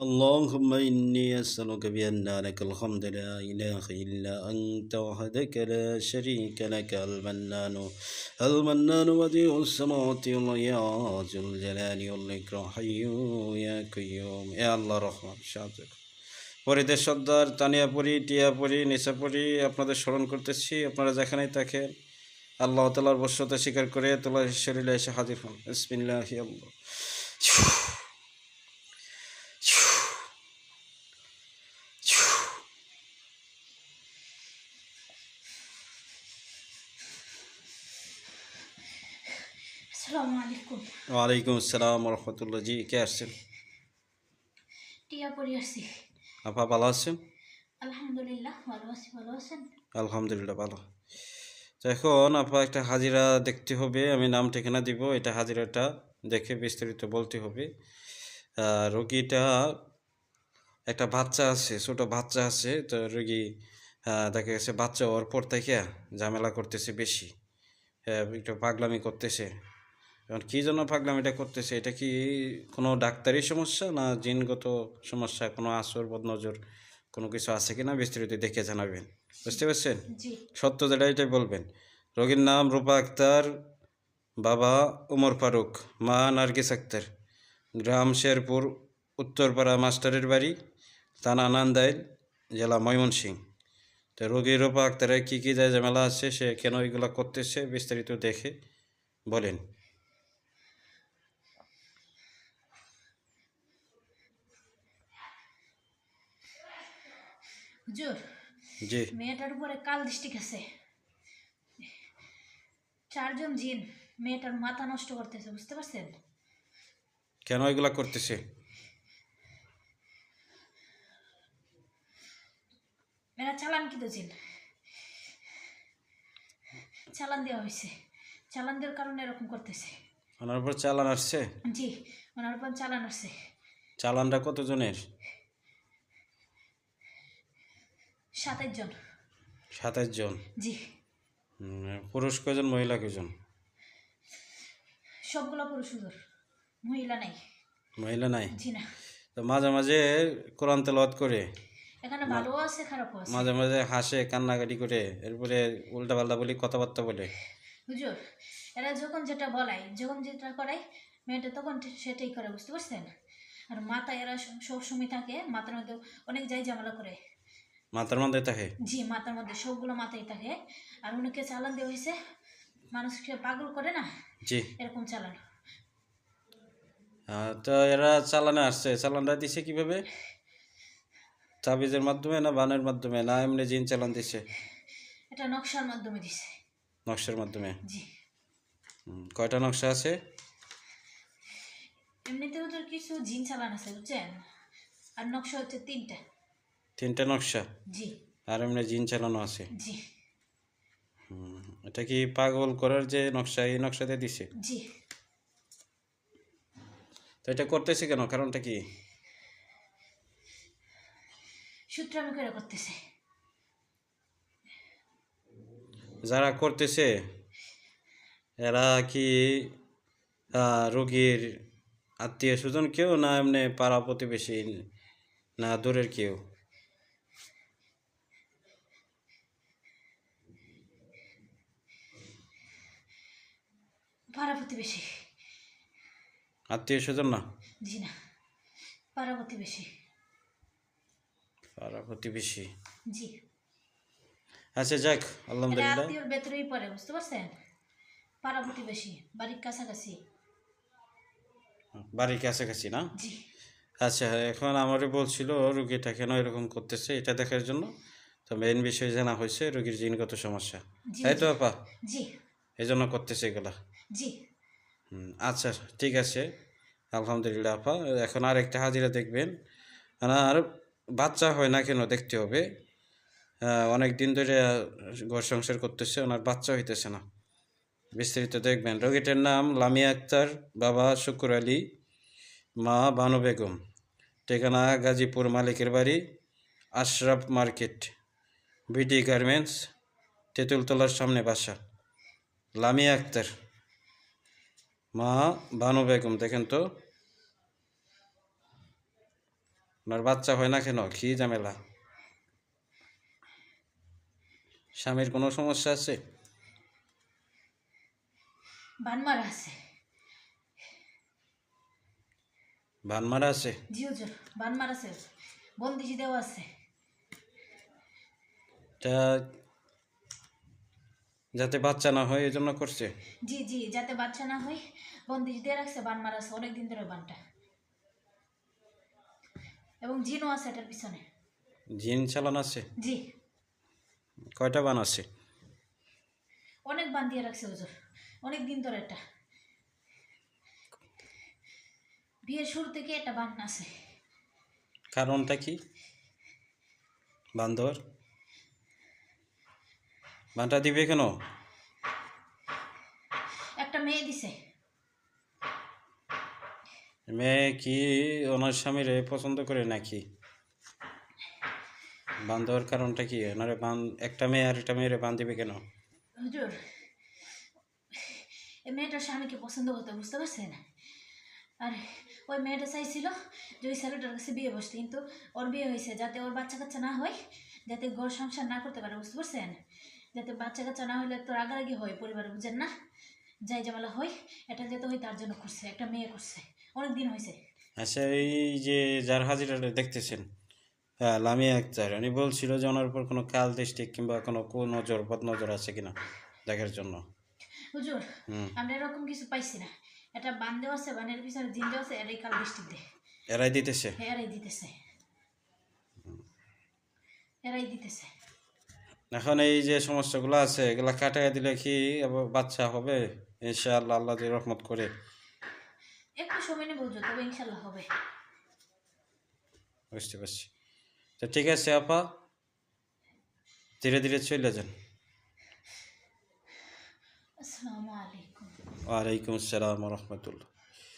اللهم إني أسألك بأن لك الحمد لا إله إلا أنت وحدك لا شريك لك المنان بديع السماوات والأرض يا ذو الجلال والإكرام حي يا قيوم يا الله রহমান সাহায্য পরিদের সর্দার তানিয়াপুরি টিয়াপুরি নিসাপুরি আপনাদের স্মরণ করতেছি। আপনারা যেখানেই থাকেন আল্লাহ তাআলার বশ্যতা স্বীকার করে তোলার শরীরে এসে হাজির হন। বিসমিল্লাহি আল্লাহ। আসসালামুআলাইকুম। ওয়ালাইকুম আসসালাম রহমতুল্লাহ। জি, কে আসছেন? টিয়া পড়ে আসছি। আপা ভালো আছেন? আলহামদুলিল্লাহ ভালো আছি, ভালো আছেন? আলহামদুলিল্লাহ ভালো। তো এখন আপা একটা হাজিরা দেখতে হবে, আমি নাম ঠিকানা দিব, এটা হাজিরাটা দেখে বিস্তারিত বলতে হবে। রোগীটা একটা বাচ্চা আছে, ছোট বাচ্চা আছে, তো রোগী দেখা গেছে বাচ্চা হওয়ার পর থেকে ঝামেলা করতেছে বেশি, একটু পাগলামি করতেছে। এখন কী জন্য পাগলামিটা করতেছে, এটা কি কোনো ডাক্তারি সমস্যা না জিনগত সমস্যা, কোনো আসর বদনজর কোনো কিছু আছে কিনা বিস্তারিত দেখে জানাবেন, বুঝতে পারছেন? সত্য যেটা এটাই বলবেন। রোগীর নাম রূপা আক্তার, বাবা উমর ফারুক, মা নার্গিস আক্তার, গ্রাম শেরপুর, উত্তরপাড়া মাস্টারের বাড়ি, থানা নান্দাইল, জেলা ময়মনসিংহ। তো রোগী রূপা আক্তারের কী কী যায় ঝামেলা আছে, সে কেন এগুলো করতেছে বিস্তারিত দেখে বলেন। হুজুর, জি, মেয়েটার উপরে কাল দৃষ্টি আছে। 4 জন জিন মেয়েটার মাথা নষ্ট করতেছে, বুঝতে পারছেন? কেন এগুলা করতেছে? এরা চালান কি তো জিন, চালান দেওয়া হয়েছে। চালান দেওয়ার কারণে এরকম করতেছে। ওনার উপর চালান আসছে? জি, ওনার উপর চালান আসছে। চালানটা কতজনের? 27 জন। 27 জন। জি। পুরুষ কজন, মহিলা কজন? সবগুলো পুরুষ হুজুর, মহিলা নাই। মহিলা নাই? জি না। তো মাঝে মাঝে কোরআন তেলাওয়াত করে, এখানে ভালো আছে খারাপও আছে। মাঝে মাঝে হাসে, কান্নাকাটি করে, এরপরে উল্টাপাল্টা বলি, কথাবার্তা বলে। হুজুর, এরা যখন যেটা বলায়, যখন যেটা করায় মেয়েটা তখন সেটাই করে, বুঝতে পারছেন? আর মাথা এরা সবসময় থাকে, মাথার মধ্যে অনেক যাই ঝামেলা করে। মাথার মধ্যে থাকে? জি, মাথার মধ্যে সবগুলো মাথায় থাকে। আর অনেকে চালান দেওয়া হয়েছে, মানুষকে পাগল করে না, জি। এরকম চালান। তো এরা চালানে আসছে, চালানটা দিছে কিভাবে? তাবিজের মাধ্যমে না বানের মাধ্যমে না এমনি জিন চালান দিছে? এটা নকশার মাধ্যমে দিছে। নকশার মাধ্যমে? জি। কয়টা নকশা আছে? এমনিতে ওদের কিছু জিন চালান আছে, বুঝছেন? আর নকশা হচ্ছে 3টা। 3টা নকশা? জি। আর এমনি জিন চালানো আছে? জি। এটা কি পাগল করার যে নকশা, এই নকশাতে দিছে? জি। তো এটা করতেছে কেন, কারণটা কি? সূত্রামি করে করতেছে। যারা করতেছে এরা কি রোগীর আত্মীয় স্বজন কেউ, না এমনি পাড়া প্রতিবেশী, না দূরের কেউ? পাড়া প্রতিবেশী। আত্মীয় স্বজন না? জি না, পাড়া প্রতিবেশী। পাড়া প্রতিবেশী। জি। আচ্ছা, যাক, আলহামদুলিল্লাহ। আত্মীয়র ভেতরেই পড়ে, বুঝতে পারছেন? পাড়া প্রতিবেশী, বাড়ির কাছাকাছি। বাড়ির কাছাকাছি না? জি। আচ্ছা, এখন আমারে বলছিল রুগীটা কেন এরকম করতেছে এটা দেখার জন্য। তো মেইন বিষয় জানা হয়েছে রুগীর জিনগত সমস্যা, তাই তো আপা? জি। এই জন্য করতেছে এগুলা? জি। আচ্ছা, ঠিক আছে, আলহামদুলিল্লাহ আপা। এখন আর একটা হাজিরা দেখবেন। আর বাচ্চা হয় না কেন দেখতে হবে। অনেক দিন ধরে ঘর সংসার করতেছে, ওনার বাচ্চা হইতেছে না, বিস্তারিত দেখবেন। রোগীটার নাম লামিয়া আক্তার, বাবা শুকুর আলী, মা বানু বেগম, ঠিকানা গাজীপুর, মালিকের বাড়ি আশরাফ মার্কেট, বিডি গার্মেন্টস, তেঁতুলতলার সামনে বাসা। লামিয়া আক্তার, মা বানু বেগম। দেখেন তো, ওনার বাচ্চা হয় না কেন? কি ঝামেলা? স্বামীর কোনো সমস্যা আছে? বান মারা আছে। বান মারা আছে? জি হুজুর, বান মারা আছে, বন্দিজি দেওয়া আছে। তা যাতে বাচ্চা না হয় এই জন্য করছে? জি জি, যাতে বাচ্চা না হয় বন্দিজি দিয়ে রাখছে, বান মারা আছে অনেকদিন ধরে বানটা, এবং জিনও আছে এটার পিছনে। জিন চালান আছে? জি, কয়টা বান আছে? অনেক বান দিয়ে রাখছে হুজুর, অনেক দিন ধরে। এটা বিয়ের শুরু থেকে এটা বান আছে। কারণটা কি বান্দর? বানটা দিবে কেন? একটা মেয়ে দিছে। মেয়ে কি ওনার স্বামীরে পছন্দ করে নাকি? বান দেওয়ার কারণটা কি? ওনারে বান, একটা মেয়ে আর একটা মেয়েরে বান দিবে কেন? হুজুর, এই মেয়েটার স্বামীকে পছন্দ করতে, বুঝতে পারছেন? আর ওই মেয়েটা চাইছিল যে ওই ছেলেটার কাছে বিয়ে বসতে, কিন্তু ওর বিয়ে হয়েছে যাতে ওর বাচ্চা কাচ্চা না হয়, যাতে ঘর সংসার না করতে পারে, বুঝতে পারছেন? যাতে বাচ্চা কাচ্চা না হলে তো রাগারাগি হয় পরিবারে, বুঝেন না? যাই ঝামেলা হয়, এটা যাতে হয় তার জন্য করছে, একটা মেয়ে করছে, অনেক দিন হয়েছে। আচ্ছা, এই যে যার হাজিরাটা দেখতেছেন, হ্যাঁ, লামিয়া আক্তার, উনি বলছিল যে ওনার উপর কোনো কাল দৃষ্টি কিংবা কোনো কুনজর বদনজর আছে কিনা দেখার জন্য। হুজুর, হুম। আমরা এরকম কিছু পাইছি না। এটা বান দেওয়া আছে, বানের পিছনে জিন দেওয়া আছে, এরাই কাল দৃষ্টি দেয়। এরাই দিতেছে? হ্যাঁ, এরাই দিতেছে, এরাই দিতেছে। এখন এই যে সমস্যাগুলো আছে এগুলা কাটাইয়া দিলে কি আবার বাচ্চা হবে ইনশাআল্লাহ, আল্লাহ যদি রহমত করে? একটু সময় নেব হুজুর, তবে ইনশাল্লাহ হবে। বুঝতে পারছি। তো ঠিক আছে আপা, ধীরে ধীরে চলে যান। আসসালামু আলাইকুম। ওয়ালাইকুম আসসালাম রহমতুল্লাহ।